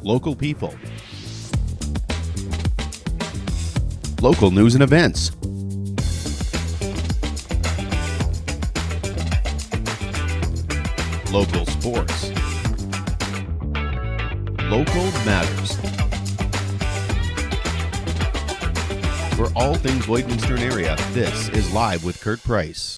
local people, local news and events, local sports, local matters. For all things Lloydminster area, this is Live with Kurt Price.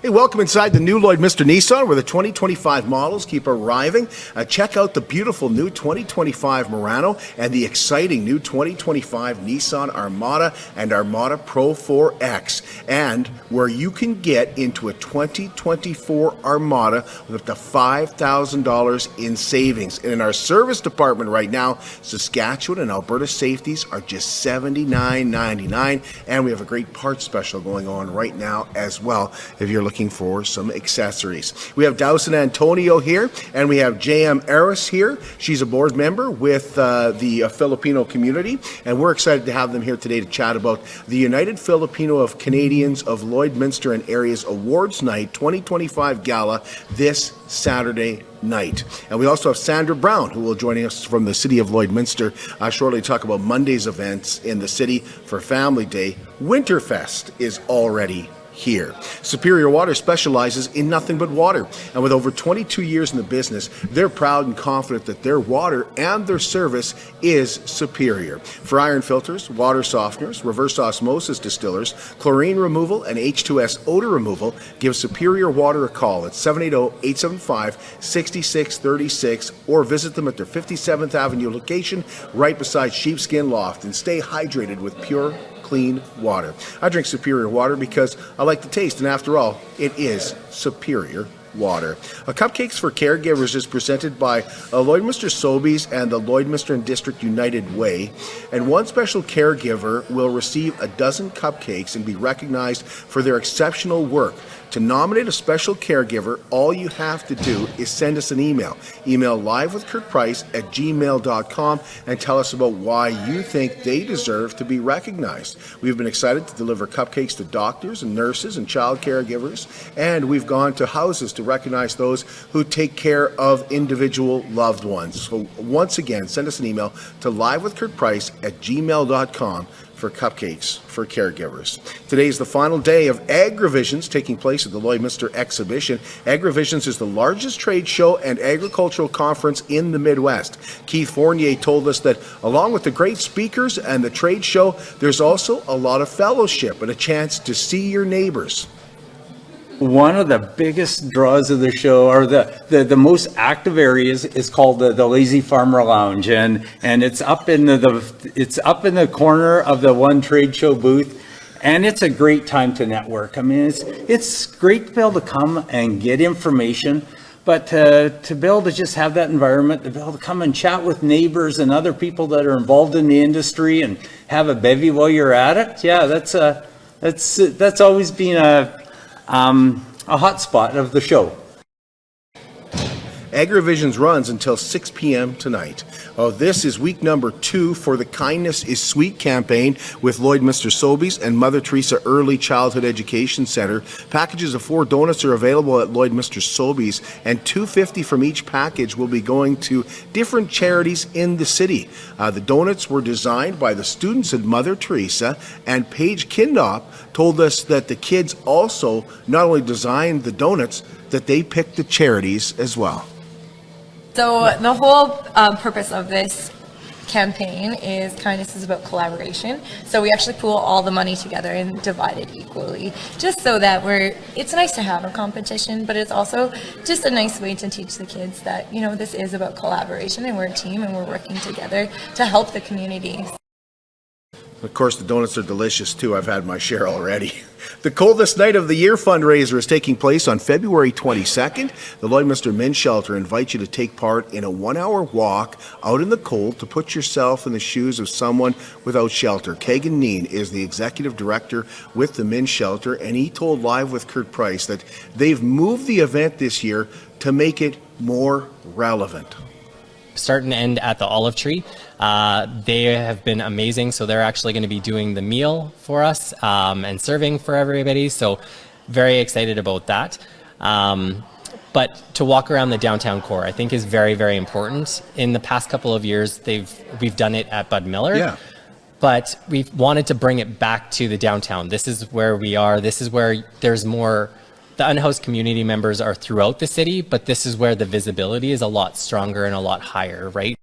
Hey, welcome inside the new Lloydminster Nissan, where the 2025 models keep arriving. Check out the beautiful new 2025 Murano and the exciting new 2025 Nissan Armada and Armada Pro 4X, and where you can get into a 2024 Armada with up to $5,000 in savings. And in our service department right now, Saskatchewan and Alberta safeties are just $79.99, and we have a great parts special going on right now as well if you're looking for some accessories. We have Dowsan Antonio here, and we have JM Eris here. She's a board member with the Filipino community, and we're excited to have them here today to chat about the United Filipino-Canadians of Lloydminster and Area's Awards Night 2025 Gala this Saturday night. And we also have Sandra Brown, who will join us from the city of Lloydminster shortly to talk about Monday's events in the city for Family Day. Winterfest is already here. Superior Water specializes in nothing but water, and with over 22 years in the business, they're proud and confident that their water and their service is superior. For iron filters, water softeners, reverse osmosis distillers, chlorine removal, and H2S odor removal, give Superior Water a call at 780-875-6636 or visit them at their 57th Avenue location right beside Sheepskin Loft, and stay hydrated with pure, clean water. I drink Superior Water because I like the taste, and after all, it is superior water. Cupcakes for Caregivers is presented by Lloydminster Sobeys and the Lloydminster and District United Way, and one special caregiver will receive a dozen cupcakes and be recognized for their exceptional work. To nominate a special caregiver, all you have to do is send us an email. Email livewithkurtprice@gmail.com and tell us about why you think they deserve to be recognized. We've been excited to deliver cupcakes to doctors and nurses and child caregivers, and we've gone to houses to recognize those who take care of individual loved ones. So once again, send us an email to livewithkurtprice@gmail.com for cupcakes for caregivers. Today is the final day of Agrivisions taking place at the Lloydminster Exhibition. Agrivisions is the largest trade show and agricultural conference in the Midwest. Keith Fournier told us that along with the great speakers and the trade show, there's also a lot of fellowship and a chance to see your neighbors. One of the biggest draws of the show, or the most active areas, is called the Lazy Farmer Lounge, and it's up in the corner of the one trade show booth, and it's a great time to network. I mean, it's great to be able to come and get information, but to be able to just have that environment, to be able to come and chat with neighbors and other people that are involved in the industry and have a bevy while you're at it. Yeah, that's always been a hot spot of the show. Agrivisions runs until 6 p.m. tonight. This is week number 2 for the Kindness is Sweet campaign with Lloydminster Sobeys and Mother Teresa Early Childhood Education Center. Packages of 4 donuts are available at Lloydminster Sobeys, and $2.50 from each package will be going to different charities in the city. The donuts were designed by the students at Mother Teresa, and Paige Kindop told us that the kids also not only designed the donuts, that they picked the charities as well. So the whole purpose of this campaign is kindness is about collaboration. So we actually pool all the money together and divide it equally, just so that it's nice to have a competition, but it's also just a nice way to teach the kids that, you know, this is about collaboration and we're a team and we're working together to help the community. Of course, the donuts are delicious too. I've had my share already. The Coldest Night of the Year fundraiser is taking place on February 22nd. The Lloydminster Men's Shelter invites you to take part in a 1-hour walk out in the cold to put yourself in the shoes of someone without shelter. Kagan Neen is the executive director with the Men's Shelter, and he told Live with Kurt Price that they've moved the event this year to make it more relevant. Start and end at the Olive Tree. They have been amazing, so they're actually going to be doing the meal for us and serving for everybody, so very excited about that. But to walk around the downtown core, I think is very, very important. In the past couple of years, we've done it at Bud Miller. Yeah. But we've wanted to bring it back to the downtown. This is where we are. This is where there's more, the unhoused community members are throughout the city, but this is where the visibility is a lot stronger and a lot higher, right?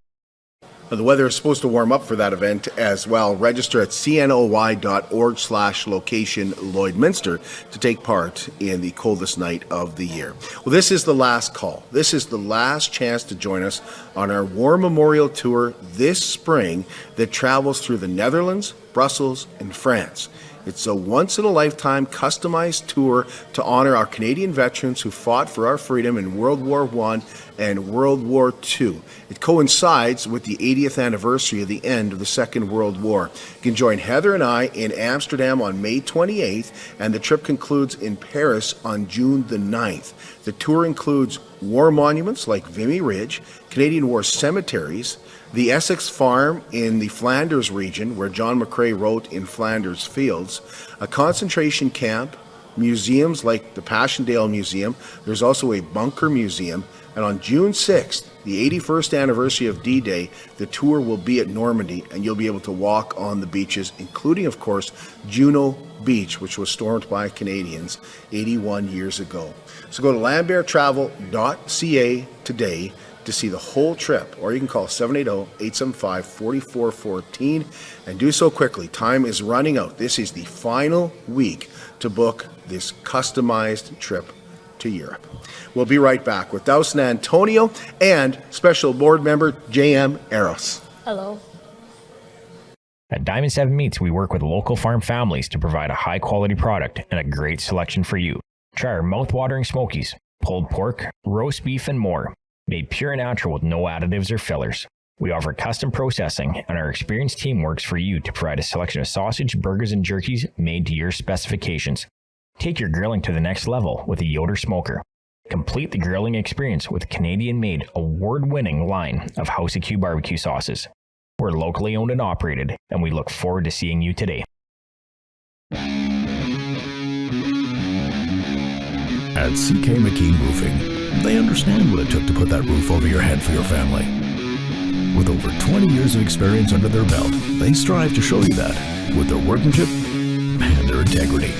The weather is supposed to warm up for that event as well. Register at cnoy.org/location Lloydminster to take part in the coldest night of the year. Well, this is the last call. This is the last chance to join us on our War Memorial Tour this spring that travels through the Netherlands, Brussels, and France. It's a once-in-a-lifetime customized tour to honor our Canadian veterans who fought for our freedom in World War I and World War II. It coincides with the 80th anniversary of the end of the Second World War. You can join Heather and I in Amsterdam on May 28th, and the trip concludes in Paris on June the 9th. The tour includes war monuments like Vimy Ridge, Canadian War cemeteries, the Essex Farm in the Flanders region, where John McCrae wrote In Flanders Fields, a concentration camp, museums like the Passchendaele Museum. There's also a bunker museum. And on June 6th, the 81st anniversary of D-Day, the tour will be at Normandy, and you'll be able to walk on the beaches, including, of course, Juno Beach, which was stormed by Canadians 81 years ago. So go to lamberttravel.ca today to see the whole trip, or you can call 780-875-4414 and do so quickly. Time is running out. This is the final week to book this customized trip to Europe. We'll be right back with Dowsan Antonio and special board member J.M. Eros. Hello. At Diamond 7 Meats, we work with local farm families to provide a high-quality product and a great selection for you. Try our mouth-watering smokies, pulled pork, roast beef, and more, made pure and natural with no additives or fillers. We offer custom processing, and our experienced team works for you to provide a selection of sausage, burgers, and jerkies made to your specifications. Take your grilling to the next level with a Yoder smoker. Complete the grilling experience with a Canadian-made, award-winning line of House of Q barbecue sauces. We're locally owned and operated, and we look forward to seeing you today. At CK McKean Roofing, they understand what it took to put that roof over your head for your family. With over 20 years of experience under their belt, they strive to show you that with their workmanship and their integrity.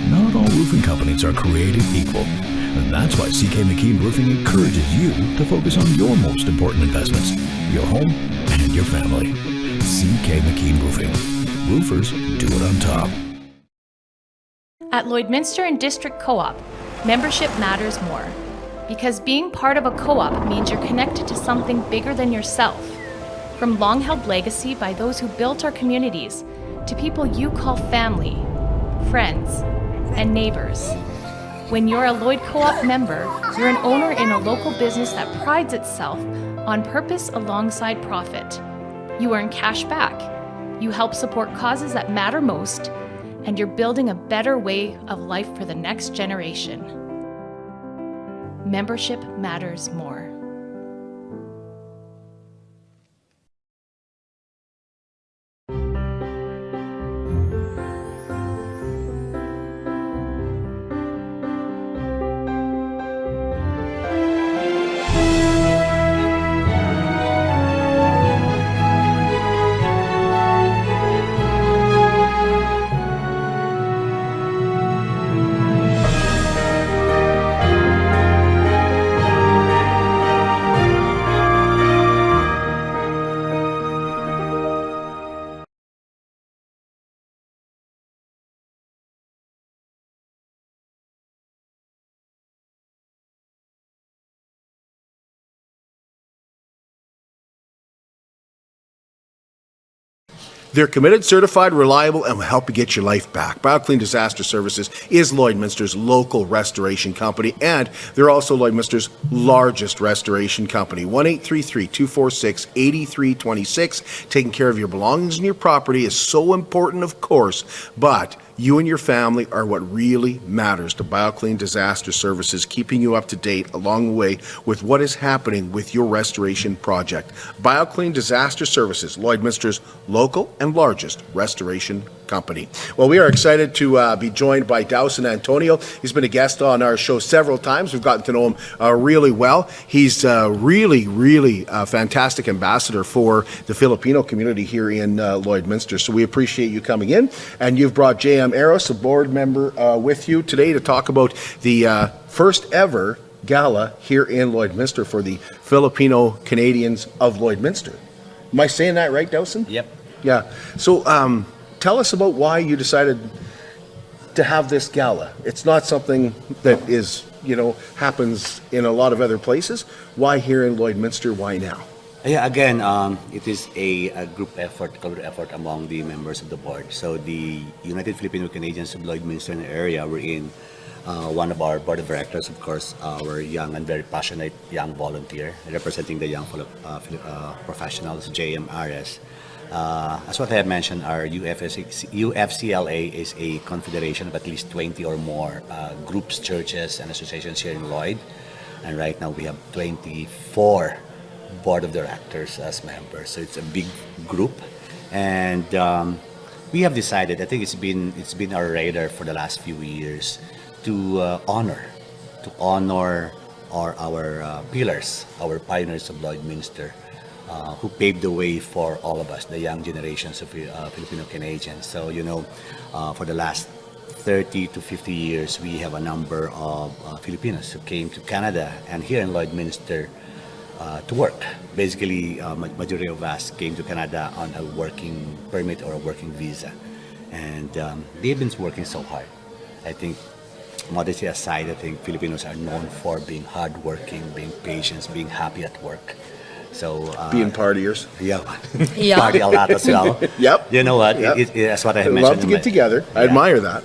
Not all roofing companies are created equal, and that's why CK McKean Roofing encourages you to focus on your most important investments, your home and your family. CK McKean Roofing. Roofers do it on top. At Lloydminster and District Co-op, membership matters more. Because being part of a co-op means you're connected to something bigger than yourself. From long-held legacy by those who built our communities, to people you call family, friends, and neighbors. When you're a Lloyd Co-op member, you're an owner in a local business that prides itself on purpose alongside profit. You earn cash back, you help support causes that matter most, and you're building a better way of life for the next generation. Membership matters more. They're committed, certified, reliable, and will help you get your life back. BioClean Disaster Services is Lloydminster's local restoration company, and they're also Lloydminster's largest restoration company. 1-833-246-8326. Taking care of your belongings and your property is so important, of course, but you and your family are what really matters to BioClean Disaster Services, keeping you up to date along the way with what is happening with your restoration project. BioClean Disaster Services, Lloydminster's local and largest restoration company. company. Well, we are excited to be joined by Dowsan Antonio. He's been a guest on our show several times. We've gotten to know him really well. He's really a fantastic ambassador for the Filipino community here in Lloydminster. So we appreciate you coming in. And you've brought J.M. Eros, a board member, with you today to talk about the first ever gala here in Lloydminster for the Filipino-Canadians of Lloydminster. Am I saying that right, Dowsan? Yep. Yeah. So tell us about why you decided to have this gala. It's not something that is, happens in a lot of other places. Why here in Lloydminster? Why now? Yeah, again, it is a group effort, collaborative effort among the members of the board. So the United Filipino-Canadians of Lloydminster area, we're in one of our board of directors, of course, our young and very passionate young volunteer representing the young professionals, J.M. Ares. As what I have mentioned, our UFCLA is a confederation of at least 20 or more groups, churches, and associations here in Lloyd. And right now we have 24 board of directors as members. So it's a big group. And we have decided, I think it's been our radar for the last few years, to honor our pillars, our pioneers of Lloydminster, who paved the way for all of us, the young generations of Filipino-Canadians. So, for the last 30 to 50 years, we have a number of Filipinos who came to Canada and here in Lloydminster to work. Basically, majority of us came to Canada on a working permit or a working visa. And they've been working so hard. I think, modesty aside, I think Filipinos are known for being hardworking, being patient, being happy at work. So being partiers. Yeah. Party a lot as well. Yep. You know what? Yep. That's what I have Love mentioned. to get together. I admire that.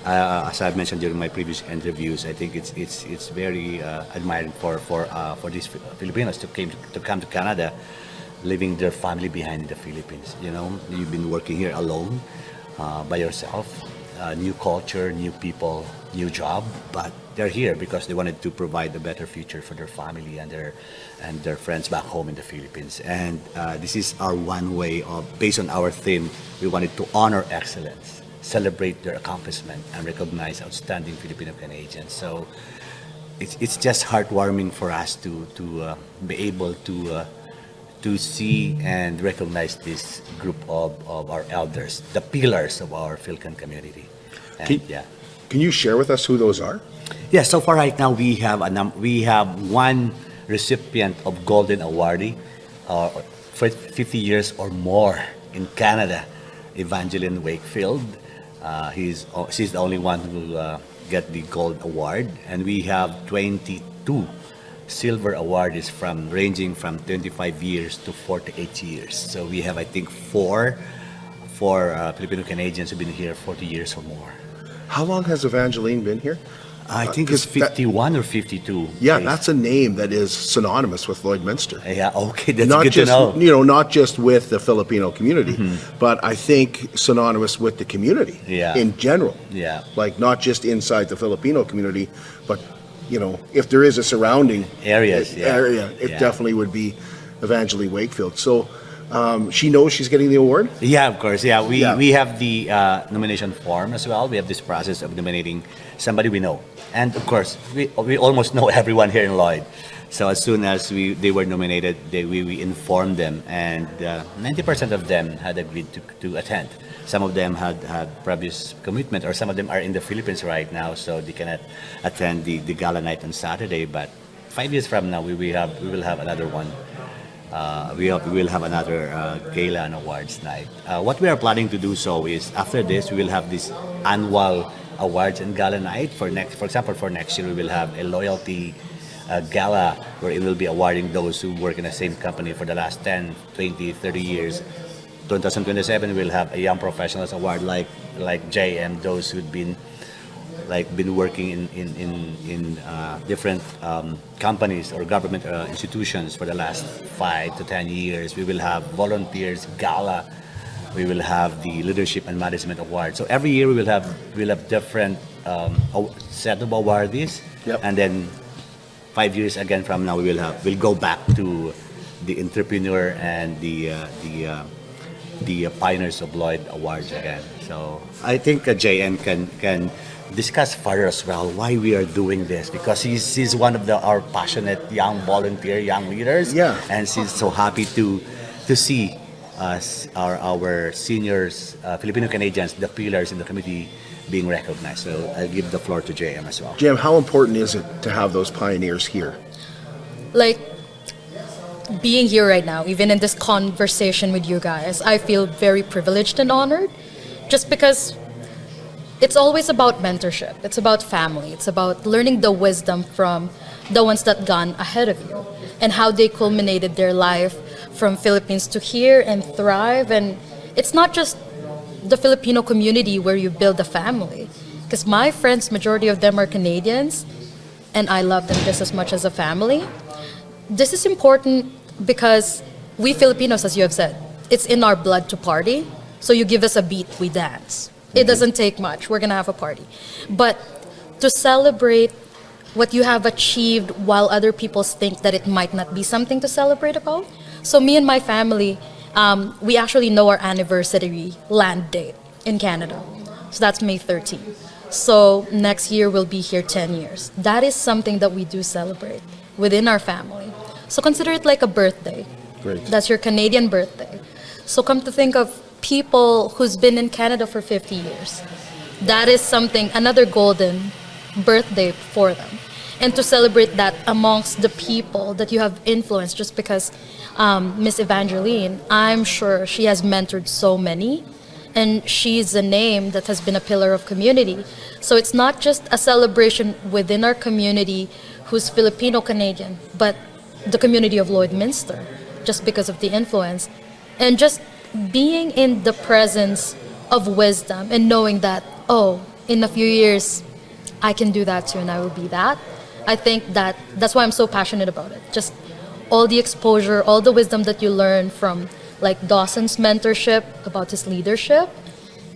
As I've mentioned during my previous interviews, I think it's very admiring for these Filipinos to come to Canada, leaving their family behind in the Philippines. You've been working here alone, by yourself, new culture, new people, new job, but they're here because they wanted to provide a better future for their family and their friends back home in the Philippines. And this is our one way of, based on our theme, we wanted to honor excellence, celebrate their accomplishment, and recognize outstanding Filipino-Canadians. So it's just heartwarming for us to be able to see and recognize this group of our elders, the pillars of our Philcan community. And, Can you share with us who those are? Yeah, so far right now we have one recipient of Golden Awardee for 50 years or more in Canada, Evangeline Wakefield. She's the only one who get the Gold Award, and we have 22 Silver Awardees ranging from 25 years to 48 years. So we have, I think, four Filipino-Canadians who've been here 40 years or more. How long has Evangeline been here? I think it's 51 or 52. Yeah, that's a name that is synonymous with Lloydminster. Yeah, okay, that's Not good just, to know. Not just with the Filipino community, but I think synonymous with the community in general. Yeah. Like not just inside the Filipino community, but if there is a surrounding area, it definitely would be Evangeline Wakefield. So she knows she's getting the award? Yeah, of course. Yeah, we have the nomination form as well. We have this process of nominating somebody we know. And of course, we almost know everyone here in Lloyd. So as soon as they were nominated, we informed them, and 90% of them had agreed to attend. Some of them had previous commitment, or some of them are in the Philippines right now, so they cannot attend the gala night on Saturday. But 5 years from now, we will have another one. We will have another gala and awards night. What we are planning to do so is, after this, we will have this annual awards and gala night. For example, for next year, we will have a loyalty gala where it will be awarding those who work in the same company for the last 10, 20, 30 years. 2027, we'll have a young professionals award like Jay and those who've been working in different companies or government institutions for the last 5 to 10 years. We will have volunteers gala. We will have the leadership and management award. So every year we'll have different set of awardees, and then 5 years again from now we'll go back to the entrepreneur and the pioneers of Lloyd awards again. So I think JN can discuss further as well why we are doing this, because he's one of our passionate young volunteer, young leaders. Yeah. And she's so happy to see us, our seniors, Filipino-Canadians, the pillars in the community being recognized. So I'll give the floor to JM as well. Jim, how important is it to have those pioneers here? Like, being here right now, even in this conversation with you guys, I feel very privileged and honored, just because it's always about mentorship. It's about family. It's about learning the wisdom from the ones that gone ahead of you and how they culminated their life from Philippines to here and thrive. And it's not just the Filipino community where you build a family, because my friends, majority of them are Canadians, and I love them just as much as a family. This is important because we Filipinos, as you have said, it's in our blood to party. So you give us a beat, we dance. It doesn't take much. We're gonna have a party. But to celebrate what you have achieved while other people think that it might not be something to celebrate about. So me and my family, we actually know our anniversary land date in Canada. So that's May 13. So next year we'll be here 10 years. That is something that we do celebrate within our family. So consider it like a birthday. Great. That's your Canadian birthday. So come to think of people who's been in Canada for 50 years. That is something, another golden birthday for them. And to celebrate that amongst the people that you have influenced, just because Miss Evangeline, I'm sure she has mentored so many, and she's a name that has been a pillar of community. So it's not just a celebration within our community who's Filipino-Canadian, but the community of Lloydminster, just because of the influence. And just being in the presence of wisdom and knowing that, oh, in a few years, I can do that too and I will be that. I think that's why I'm so passionate about it. Just all the exposure, all the wisdom that you learn from like Dowsan's mentorship, about his leadership.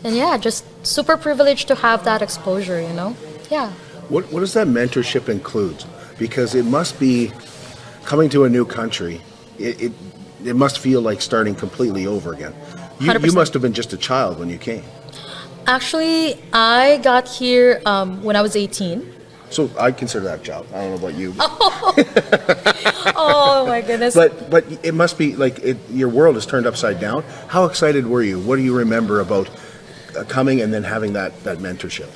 And yeah, just super privileged to have that exposure, you know? Yeah. What does that mentorship include? Because it must be coming to a new country. It must feel like starting completely over again. You 100%. must have been just a child when you came. Actually, I got here when I was 18. So I consider that a child. I don't know about you. Oh my goodness. But it must be like your world is turned upside down. How excited were you? What do you remember about coming and then having that mentorship?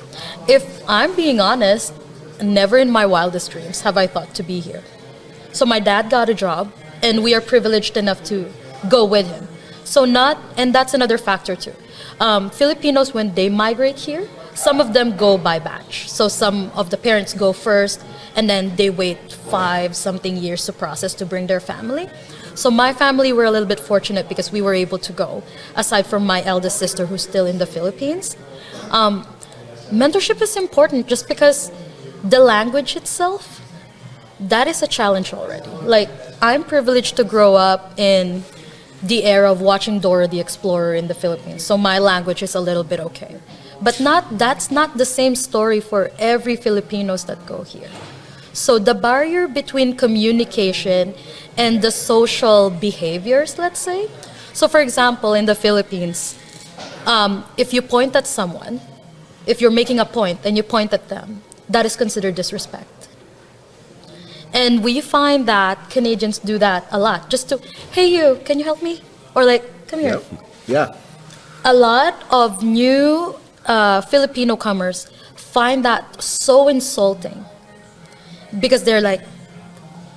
If I'm being honest, never in my wildest dreams have I thought to be here. So my dad got a job, and we are privileged enough to go with him. So and that's another factor too. Filipinos, when they migrate here, some of them go by batch. So some of the parents go first, and then they wait 5-something years to process to bring their family. So my family were a little bit fortunate because we were able to go, aside from my eldest sister who's still in the Philippines. Mentorship is important just because the language itself, that is a challenge already. Like, I'm privileged to grow up in the era of watching Dora the Explorer in the Philippines, so my language is a little bit okay. But that's not the same story for every Filipinos that go here. So the barrier between communication and the social behaviors, let's say. So for example, in the Philippines, if you point at someone, if you're making a point and you point at them, that is considered disrespect. And we find that Canadians do that a lot. Just to, hey you, can you help me? Or like, come here. Yeah. A lot of new Filipino comers find that so insulting because they're like,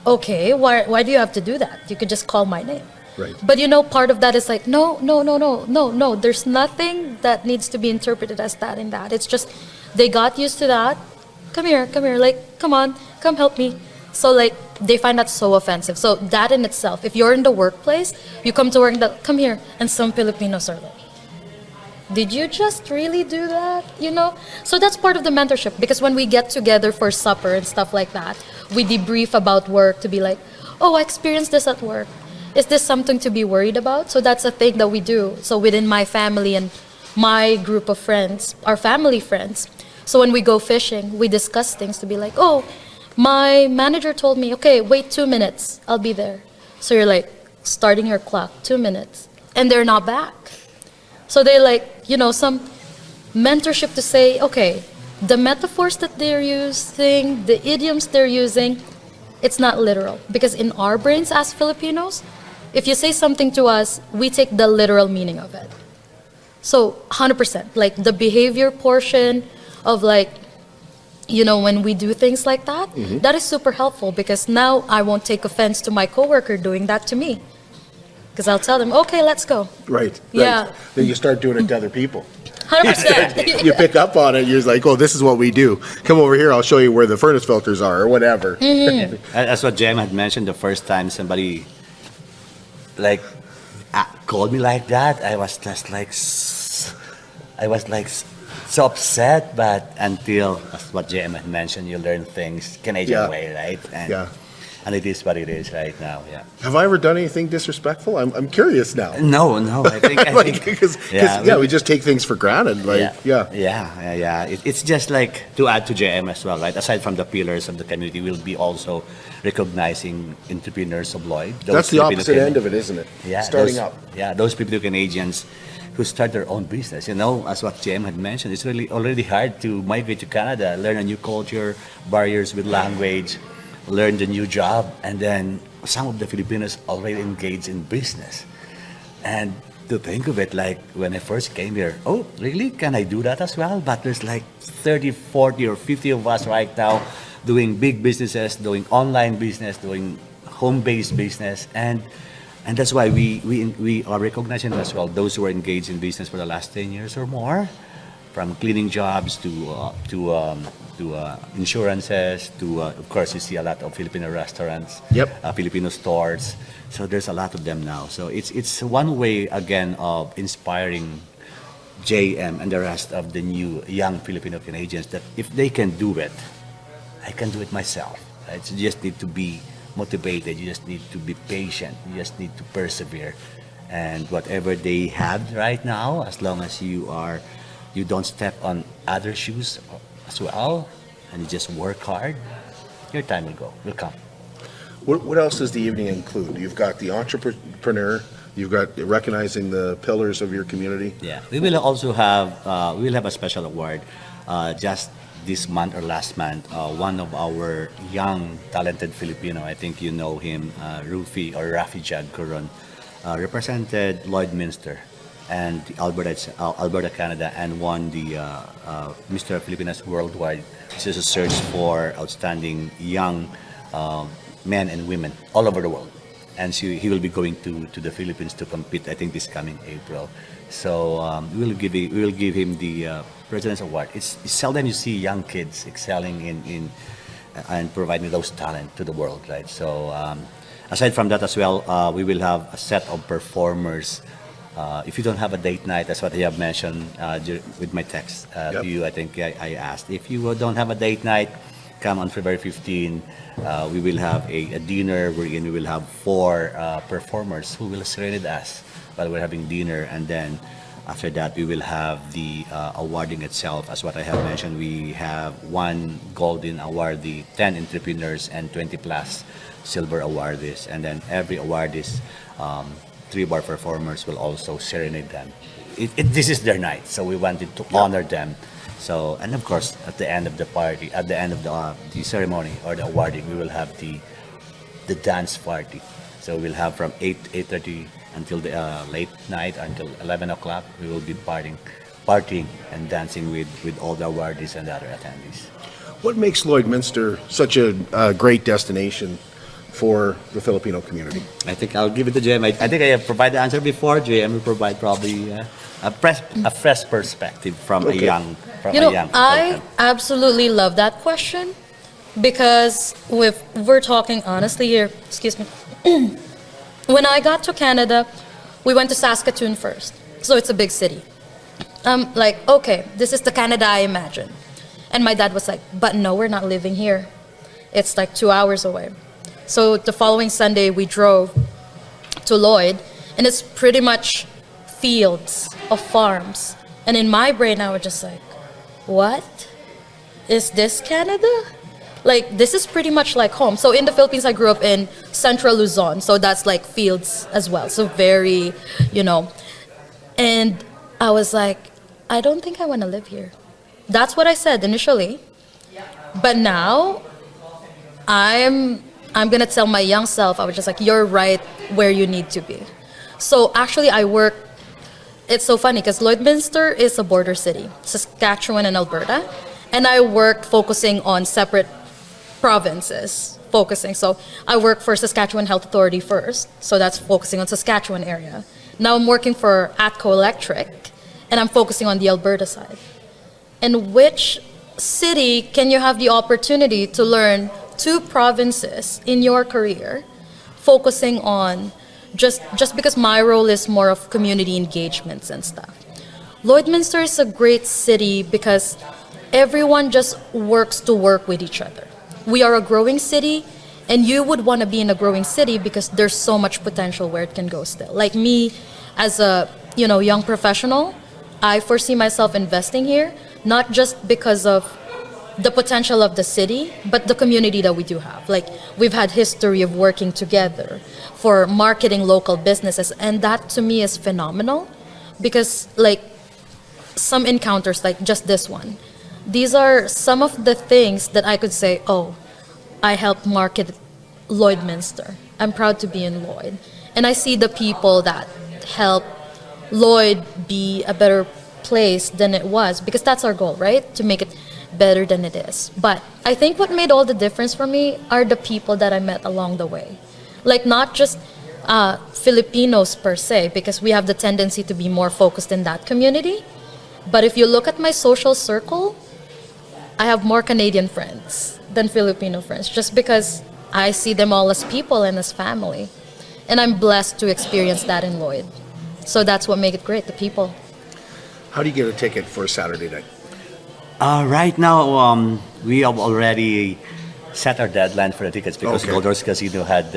okay, why do you have to do that? You could just call my name. Right. But you know, part of that is like, no. There's nothing that needs to be interpreted as that and that. It's just, they got used to that. Come here, like, come on, come help me. So like, they find that so offensive. So that in itself, if you're in the workplace, you come to work and come here, and some Filipinos are like, did you just really do that? You know? So that's part of the mentorship, because when we get together for supper and stuff like that, we debrief about work to be like, oh, I experienced this at work. Is this something to be worried about? So that's a thing that we do. So within my family and my group of friends, our family friends, so when we go fishing, we discuss things to be like, oh, my manager told me, okay, wait 2 minutes, I'll be there. So you're like, starting your clock, 2 minutes, and they're not back. So they're like, you know, some mentorship to say, okay, the metaphors that they're using, the idioms they're using, it's not literal. Because in our brains as Filipinos, if you say something to us, we take the literal meaning of it. So 100%, like the behavior portion of like, you know, when we do things like that, that is super helpful because now I won't take offense to my coworker doing that to me. Because I'll tell them, okay, let's go. Right. Yeah. Then you start doing it to other people. 100%. You pick up on it. You're like, oh, this is what we do. Come over here. I'll show you where the furnace filters are or whatever. That's what Jem had mentioned the first time somebody like called me like that. I was just like, so upset. But until, that's what Jem had mentioned, you learn things Canadian way, right? And, and it is what it is right now. Yeah. Have I ever done anything disrespectful? I'm curious now. No. I think because we just take things for granted. Like It's just like to add to JM as well, right? Aside from the pillars of the community, we'll be also recognizing entrepreneurs of Lloyd. That's the opposite end of it, isn't it? Yeah, starting up. Yeah, those Filipino-Canadians who start their own business. You know, as what JM had mentioned, it's really already hard to migrate to Canada, learn a new culture, barriers with language, learn the new job, and then some of the Filipinos already engaged in business. And to think of it, like when I first came here, oh, really? Can I do that as well? But there's like 30, 40, or 50 of us right now doing big businesses, doing online business, doing home-based business, and that's why we are recognizing as well those who are engaged in business for the last 10 years or more, from cleaning jobs to insurances, to of course you see a lot of Filipino restaurants, Filipino stores. So there's a lot of them now. So it's one way again of inspiring JM and the rest of the new young Filipino-Canadians that if they can do it, I can do it myself. Right? So you just need to be motivated. You just need to be patient. You just need to persevere. And whatever they have right now, as long as you don't step on other shoes as well, and you just work hard, your time will come. What else does the evening include? You've got the entrepreneur, you've got recognizing the pillars of your community. Yeah, we will also have a special award just this month or last month. One of our young talented Filipino, I think you know him, Rafi Jagcoron, represented Lloydminster and Alberta, Canada, and won the Mr. Filipinas Worldwide. This is a search for outstanding young men and women all over the world. And so he will be going to the Philippines to compete, I think, this coming April. So we will give him the President's Award. It's seldom you see young kids excelling in and providing those talent to the world, right? So aside from that as well, we will have a set of performers. If you don't have a date night, that's what I have mentioned with my text to you. I think I asked. If you don't have a date night, come on February 15. We will have a dinner wherein we will have 4 performers who will serenade us while we're having dinner. And then after that, we will have the awarding itself. As what I have mentioned, we have 1 golden awardee, 10 entrepreneurs, and 20 plus silver awardees. And then every awardee 3 bar performers will also serenade them. This is their night, so we wanted to honor them. So, and of course, at the end of the party, at the end of the ceremony or the awarding, we will have the dance party. So we'll have from 8:30 until the late night, until 11 o'clock. We will be partying and dancing with all the awardees and the other attendees. What makes Lloydminster such a great destination for the Filipino community? I think I'll give it to JM. I think I have provided the answer before. JM will provide probably a fresh perspective from a young. I absolutely love that question because we're talking honestly here. Excuse me. When I got to Canada, we went to Saskatoon first, so it's a big city. I'm like, okay, this is the Canada I imagine, and my dad was like, but no, we're not living here. It's like 2 hours away. So the following Sunday, we drove to Lloyd, and it's pretty much fields of farms. And in my brain, I was just like, what? Is this Canada? Like, this is pretty much like home. So in the Philippines, I grew up in central Luzon, so that's like fields as well. So very, and I was like, I don't think I want to live here. That's what I said initially. But now, I'm gonna tell my young self, I was just like, you're right where you need to be. So actually I work, it's so funny because Lloydminster is a border city, Saskatchewan and Alberta, and I work focusing on separate provinces, So I work for Saskatchewan Health Authority first, so that's focusing on Saskatchewan area. Now I'm working for ATCO Electric, and I'm focusing on the Alberta side. And which city can you have the opportunity to learn 2 provinces in your career, focusing on just because my role is more of community engagements and stuff. Lloydminster is a great city because everyone just works to work with each other. We are a growing city, and you would want to be in a growing city because there's so much potential where it can go still. Like me, as a young professional, I foresee myself investing here, not just because of the potential of the city, but the community that we do have. Like, we've had history of working together for marketing local businesses, and that to me is phenomenal because like some encounters like just this one, these are some of the things that I could say, oh, I helped market Lloydminster. I'm proud to be in Lloyd. And I see the people that help Lloyd be a better place than it was, because that's our goal, right? To make it better than it is. But I think what made all the difference for me are the people that I met along the way. Like, not just Filipinos per se, because we have the tendency to be more focused in that community. But if you look at my social circle, I have more Canadian friends than Filipino friends, just because I see them all as people and as family. And I'm blessed to experience that in Lloyd. So that's what makes it great, the people. How do you get a ticket for Saturday night? Right now, we have already set our deadline for the tickets because Goldor's Casino had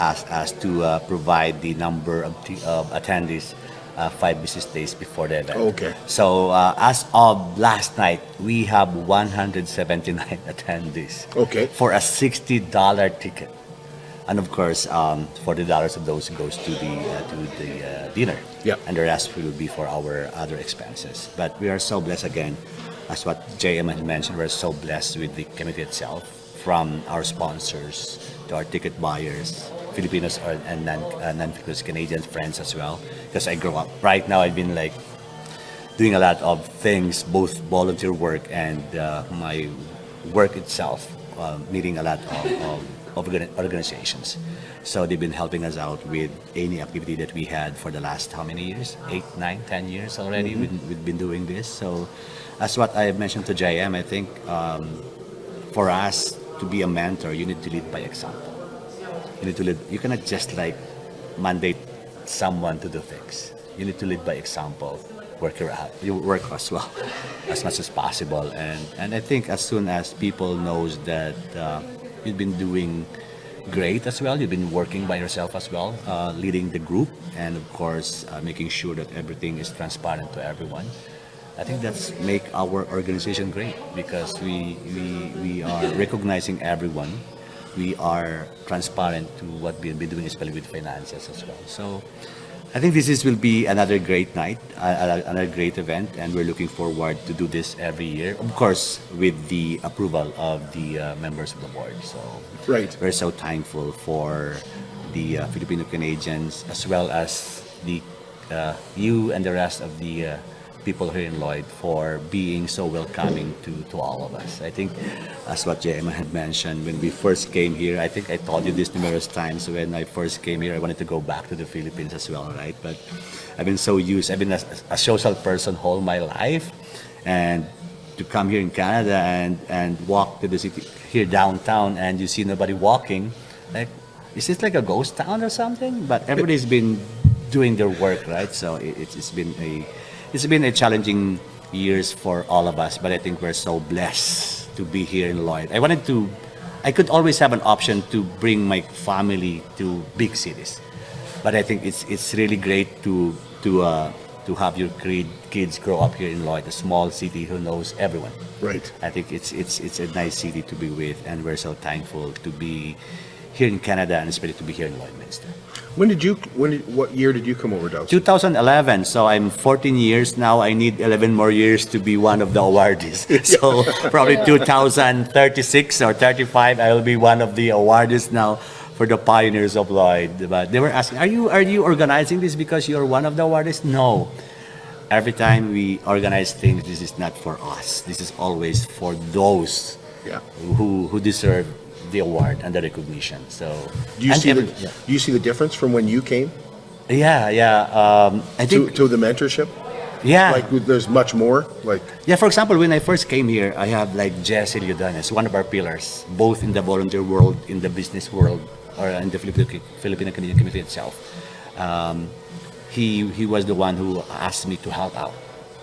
asked us to provide the number of attendees 5 business days before the event. Okay. So as of last night, we have 179 attendees. Okay. For a $60 ticket, and of course, $40 of those goes to the dinner. Yep. And the rest will be for our other expenses. But we are so blessed again, as what JM had mentioned. We're so blessed with the committee itself, from our sponsors to our ticket buyers, Filipinos and non-Filipinos Canadian friends as well. Because I grew up, right now I've been like doing a lot of things, both volunteer work and my work itself, meeting a lot of organizations. So they've been helping us out with any activity that we had for the last how many years? 8, 9, 10 years already. We've been doing this. So as what I mentioned to JM, I think for us to be a mentor, you need to lead by example. You need to lead. You cannot just like mandate someone to do things. You need to lead by example. You work as well as much as possible. And I think as soon as people knows that you've been doing great as well, you've been working by yourself as well, leading the group, and of course making sure that everything is transparent to everyone. I think that's make our organization great because we are recognizing everyone. We are transparent to what we've been doing, especially with finances as well. So I think will be another great night, another great event, and we're looking forward to do this every year. Of course, with the approval of the members of the board. So right. We're so thankful for the Filipino-Canadians, as well as the you and the rest of the people here in Lloyd for being so welcoming to all of us. I think, as what JM had mentioned, when we first came here, I think I told you this numerous times, when I first came here, I wanted to go back to the Philippines as well, right? But I've been so used, I've been a social person all my life, and to come here in Canada and walk to the city here downtown, and you see nobody walking, like, is this like a ghost town or something? But everybody's been doing their work, right? So it's been a challenging years for all of us, but I think we're so blessed to be here in Lloyd. I could always have an option to bring my family to big cities, but I think it's really great to have your kids grow up here in Lloyd, a small city who knows everyone. Right. I think it's a nice city to be with, and we're so thankful to be here in Canada and especially to be here in Lloydminster. What year did you come over, Dowsan? 2011, so I'm 14 years now. I need 11 more years to be one of the awardees. So probably 2036 or 35, I will be one of the awardees now for the pioneers of Lloyd. But they were asking, are you organizing this because you're one of the awardees? No. Every time we organize things, this is not for us. This is always for those who deserve the award and the recognition. So do you see the difference from when you came? I think to the mentorship. Like there's much more. For example, when I first came here, I have like Jesse Liudanes, one of our pillars, both in the volunteer world, in the business world, or in the Filipino-Canadian community itself. He was the one who asked me to help out,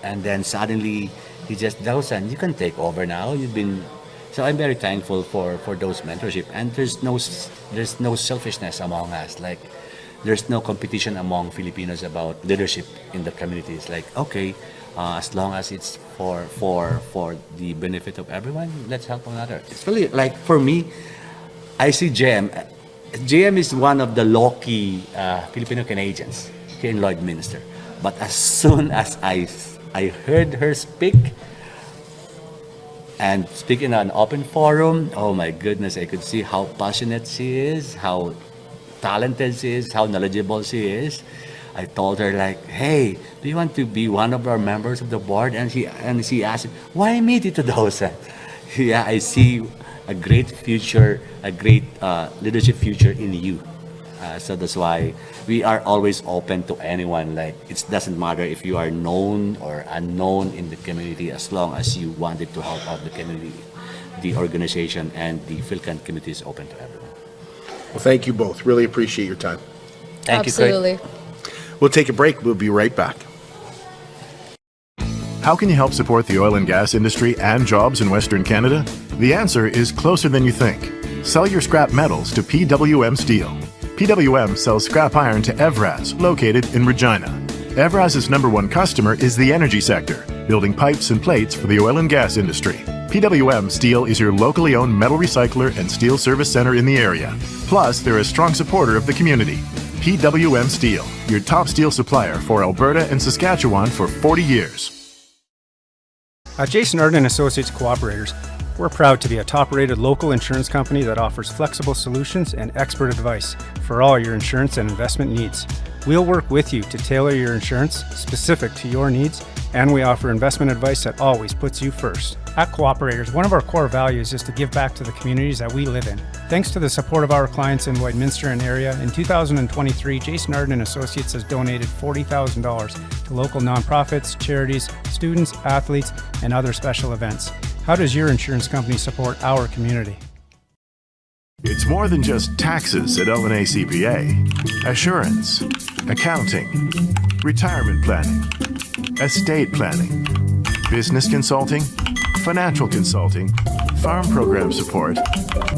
and then suddenly he just, Dowsan, you can take over now. You've been. So I'm very thankful for those mentorship, and there's no selfishness among us. Like there's no competition among Filipinos about leadership in the communities. Like as long as it's for the benefit of everyone, let's help one another. It's really like for me, I see JM. JM is one of the low-key Filipino-Canadians here in Lloydminster. But as soon as I heard her speak. And speaking on an open forum, oh my goodness, I could see how passionate she is, how talented she is, how knowledgeable she is. I told her like, hey, do you want to be one of our members of the board? And she asked, why me, Tito Dowsan? Yeah, I see a great future, a great leadership future in you. So that's why we are always open to anyone. Like it doesn't matter if you are known or unknown in the community, as long as you wanted to help out the community, the organization, and the Philcan community is open to everyone. Well, thank you both. Really appreciate your time. Thank Absolutely. you, Craig. We'll take a break. We'll be right back. How can you help support the oil and gas industry and jobs in Western Canada? The answer is closer than you think. Sell your scrap metals to PWM Steel. PWM sells scrap iron to Evraz, located in Regina. Evraz's #1 customer is the energy sector, building pipes and plates for the oil and gas industry. PWM Steel is your locally owned metal recycler and steel service center in the area. Plus, they're a strong supporter of the community. PWM Steel, your top steel supplier for Alberta and Saskatchewan for 40 years. At Jason Arden & Associates Cooperators, we're proud to be a top-rated local insurance company that offers flexible solutions and expert advice for all your insurance and investment needs. We'll work with you to tailor your insurance specific to your needs, and we offer investment advice that always puts you first. At Cooperators, one of our core values is to give back to the communities that we live in. Thanks to the support of our clients in Lloydminster and area, in 2023, Jason Arden & Associates has donated $40,000 to local nonprofits, charities, students, athletes, and other special events. How does your insurance company support our community? It's more than just taxes at L&A CPA. Assurance, accounting, retirement planning, estate planning, business consulting, financial consulting, farm program support,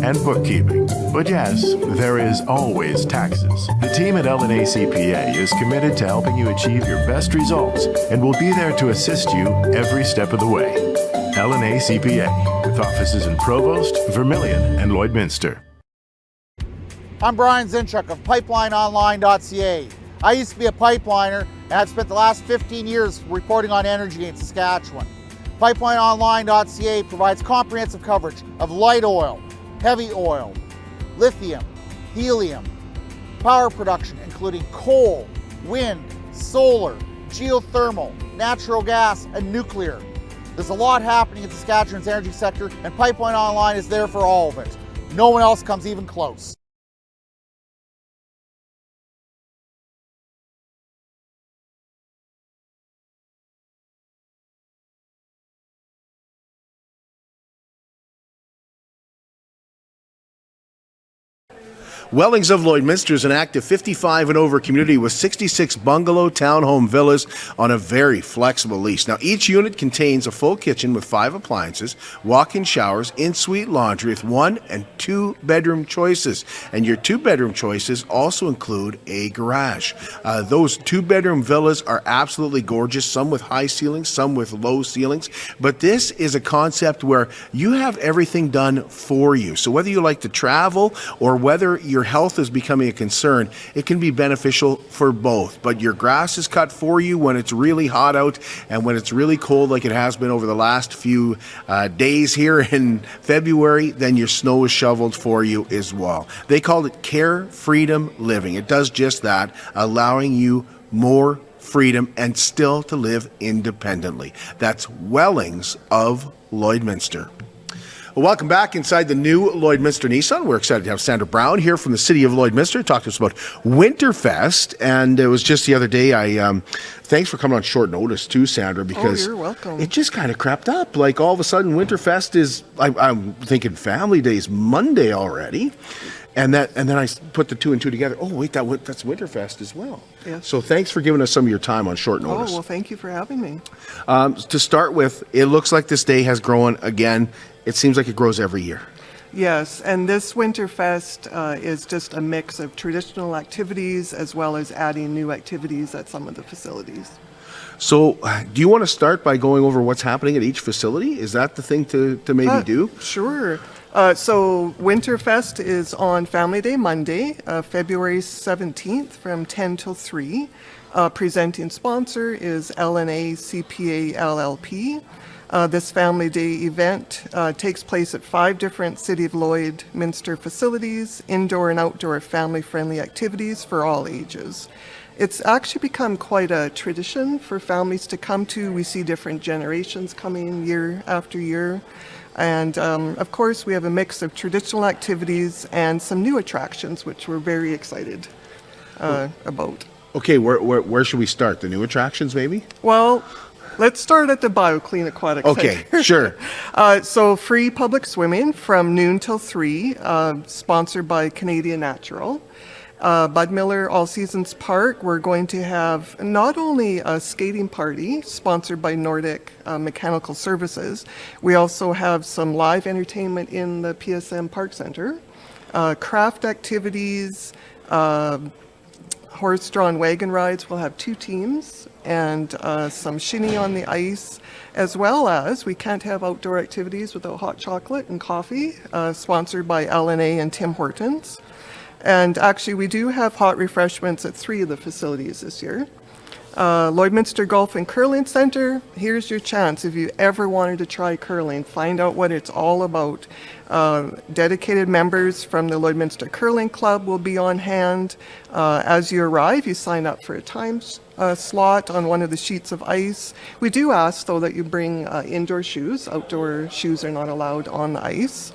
and bookkeeping. But yes, there is always taxes. The team at L&A CPA is committed to helping you achieve your best results and will be there to assist you every step of the way. L&A CPA, with offices in Provost, Vermilion, and Lloydminster. I'm Brian Zinchuk of PipelineOnline.ca. I used to be a pipeliner, and I've spent the last 15 years reporting on energy in Saskatchewan. PipelineOnline.ca provides comprehensive coverage of light oil, heavy oil, lithium, helium, power production including coal, wind, solar, geothermal, natural gas, and nuclear. There's a lot happening in Saskatchewan's energy sector, and Pipeline Online is there for all of it. No one else comes even close. Wellings of Lloydminster is an active 55 and over community with 66 bungalow townhome villas on a very flexible lease. Now, each unit contains a full kitchen with 5 appliances, walk-in showers, in-suite laundry with 1 and 2 bedroom choices. And your 2 bedroom choices also include a garage. Those 2 bedroom villas are absolutely gorgeous, some with high ceilings, some with low ceilings. But this is a concept where you have everything done for you. So whether you like to travel or whether your health is becoming a concern, it can be beneficial for both. But your grass is cut for you when it's really hot out, and when it's really cold like it has been over the last few days here in February, then your snow is shoveled for you as well. They call it Care Freedom Living. It does just that, allowing you more freedom and still to live independently. That's Wellings of Lloydminster. Well, welcome back inside the new Lloydminster Nissan. We're excited to have Sandra Brown here from the city of Lloydminster talk to us about Winterfest. And it was just the other day, thanks for coming on short notice too, Sandra, because you're welcome. It just kind of crept up. Like all of a sudden Winterfest is, I'm thinking Family Day is Monday already. And then I put the 2 and 2 together. Oh, wait, that's Winterfest as well. Yeah. So thanks for giving us some of your time on short notice. Oh, well, thank you for having me. To start with, it looks like this day has grown again. It seems like it grows every year. Yes, and this Winterfest is just a mix of traditional activities as well as adding new activities at some of the facilities. So do you want to start by going over what's happening at each facility? Is that the thing to maybe do? Sure. So Winterfest is on Family Day Monday, February 17th from 10 till 3. Presenting sponsor is L&A CPA LLP. This Family Day event takes place at 5 different City of Lloydminster facilities, indoor and outdoor family-friendly activities for all ages. It's actually become quite a tradition for families to come to. We see different generations coming year after year. And of course, we have a mix of traditional activities and some new attractions, which we're very excited about. Okay, where should we start? The new attractions, maybe? Well, let's start at the BioClean Aquatic Okay, Center. sure. So free public swimming from noon till 3, sponsored by Canadian Natural. Bud Miller All Seasons Park, we're going to have not only a skating party sponsored by Nordic Mechanical Services, we also have some live entertainment in the PSM Park Center, craft activities, horse-drawn wagon rides. We'll have 2 teams and some shinny on the ice, as well as we can't have outdoor activities without hot chocolate and coffee, sponsored by L&A and Tim Hortons. And actually, we do have hot refreshments at 3 of the facilities this year. Lloydminster Golf and Curling Center, here's your chance. If you ever wanted to try curling, find out what it's all about. Dedicated members from the Lloydminster Curling Club will be on hand. As you arrive, you sign up for a time slot on one of the sheets of ice. We do ask, though, that you bring indoor shoes. Outdoor shoes are not allowed on the ice.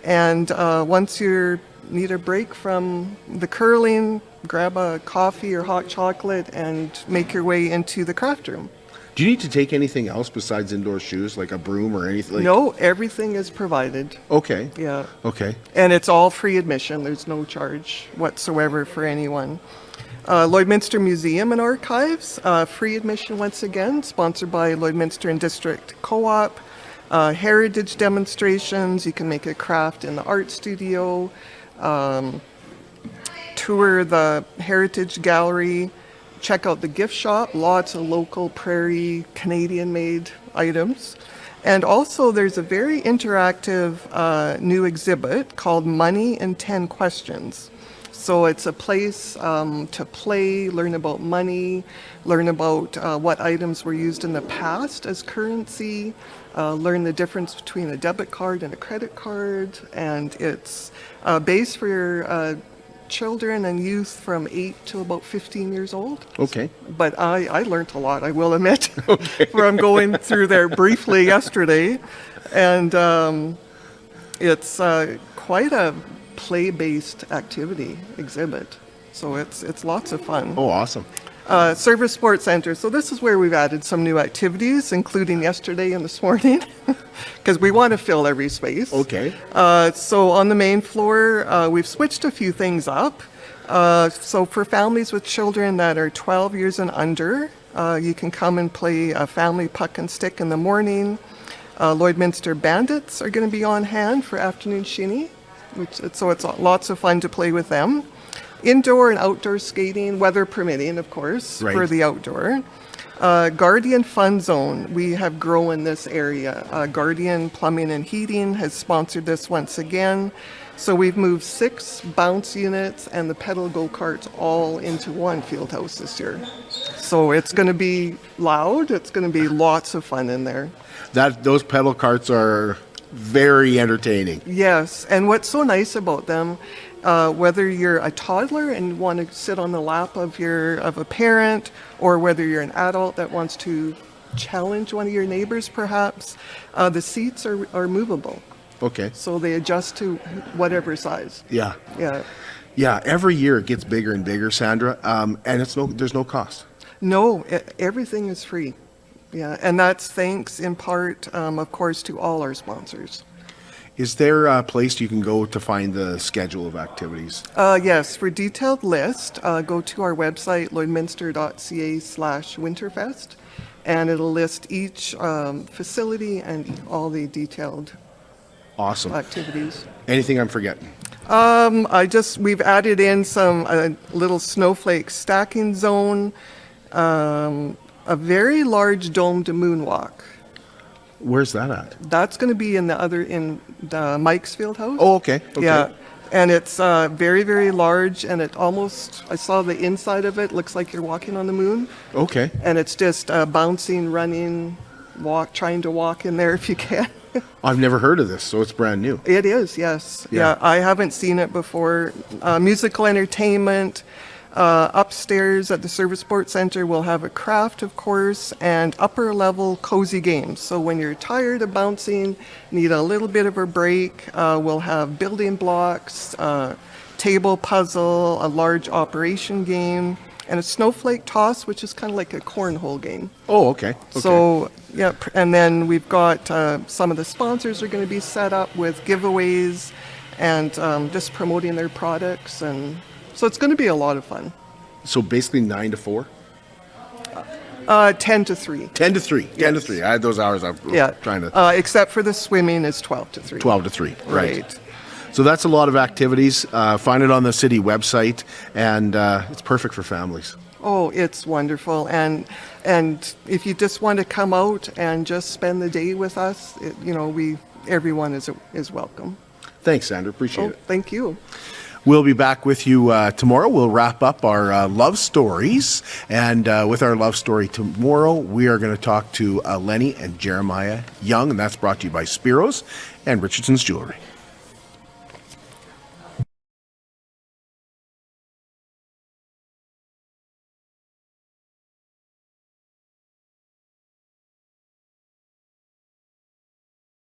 And once you need a break from the curling, grab a coffee or hot chocolate and make your way into the craft room. Do you need to take anything else besides indoor shoes, like a broom or anything? No, everything is provided. Okay. Yeah. Okay. And it's all free admission. There's no charge whatsoever for anyone. Lloydminster Museum and Archives, free admission once again, sponsored by Lloydminster and District Co-op. Heritage demonstrations, you can make a craft in the art studio. Tour the Heritage Gallery, check out the gift shop, lots of local prairie Canadian-made items. And also there's a very interactive new exhibit called Money in 10 Questions. So it's a place to play, learn about money, learn about what items were used in the past as currency, learn the difference between a debit card and a credit card, and it's based for your children and youth from 8 to about 15 years old. Okay. But I learned a lot, I will admit, from going through there briefly yesterday. And it's quite a play-based activity exhibit. So it's lots of fun. Oh, awesome. Service Sports Center. So this is where we've added some new activities, including yesterday and this morning, because we want to fill every space. Okay. So on the main floor, we've switched a few things up. So for families with children that are 12 years and under, you can come and play a family puck and stick in the morning. Lloydminster Bandits are going to be on hand for afternoon shinny, so it's lots of fun to play with them. Indoor and outdoor skating, weather permitting, of course, Right. for the outdoor. Guardian Fun Zone, we have grown this area. Guardian Plumbing and Heating has sponsored this once again. So we've moved 6 bounce units and the pedal go-karts all into one field house this year. So it's going to be loud. It's going to be lots of fun in there. Those pedal carts are very entertaining. Yes, and what's so nice about them, whether you're a toddler and want to sit on the lap of a parent, or whether you're an adult that wants to challenge one of your neighbors, perhaps, the seats are movable. Okay. So they adjust to whatever size. Yeah. Yeah. Yeah. Every year it gets bigger and bigger, Sandra, and there's no cost. No, everything is free. Yeah, and that's thanks in part, of course, to all our sponsors. Is there a place you can go to find the schedule of activities? Yes, for detailed list, go to our website, lloydminster.ca/winterfest, and it'll list each facility and all the detailed Awesome. activities. Anything I'm forgetting? We've added in some little snowflake stacking zone, a very large domed moonwalk. Where's that at? That's going to be in the Mike's Field House. Oh, okay. Yeah, and it's very, very large, and I saw the inside of it, looks like you're walking on the moon. Okay. And it's just bouncing, running, trying to walk in there if you can. I've never heard of this, so it's brand new. It is, yes. Yeah. Yeah, I haven't seen it before. Musical entertainment. Upstairs at the Service Sports Center, we'll have a craft, of course, and upper level cozy games. So when you're tired of bouncing, need a little bit of a break, we'll have building blocks, table puzzle, a large operation game, and a snowflake toss, which is kind of like a cornhole game. Oh, okay. So, yeah, and then we've got some of the sponsors are going to be set up with giveaways and just promoting their products, and so it's going to be a lot of fun. So basically 9 to 4? 10 to 3. 10 to 3. 10 to 3. I had those hours. I was trying to. Except for the swimming is 12 to 3. 12 to 3. Right. So that's a lot of activities. Find it on the city website, and it's perfect for families. Oh, it's wonderful. And if you just want to come out and just spend the day with us, everyone is welcome. Thanks, Sandra. Appreciate it. Thank you. We'll be back with you tomorrow. We'll wrap up our love stories. And with our love story tomorrow, we are going to talk to Lenny and Jeremiah Young. And that's brought to you by Spiros and Richardson's Jewelry.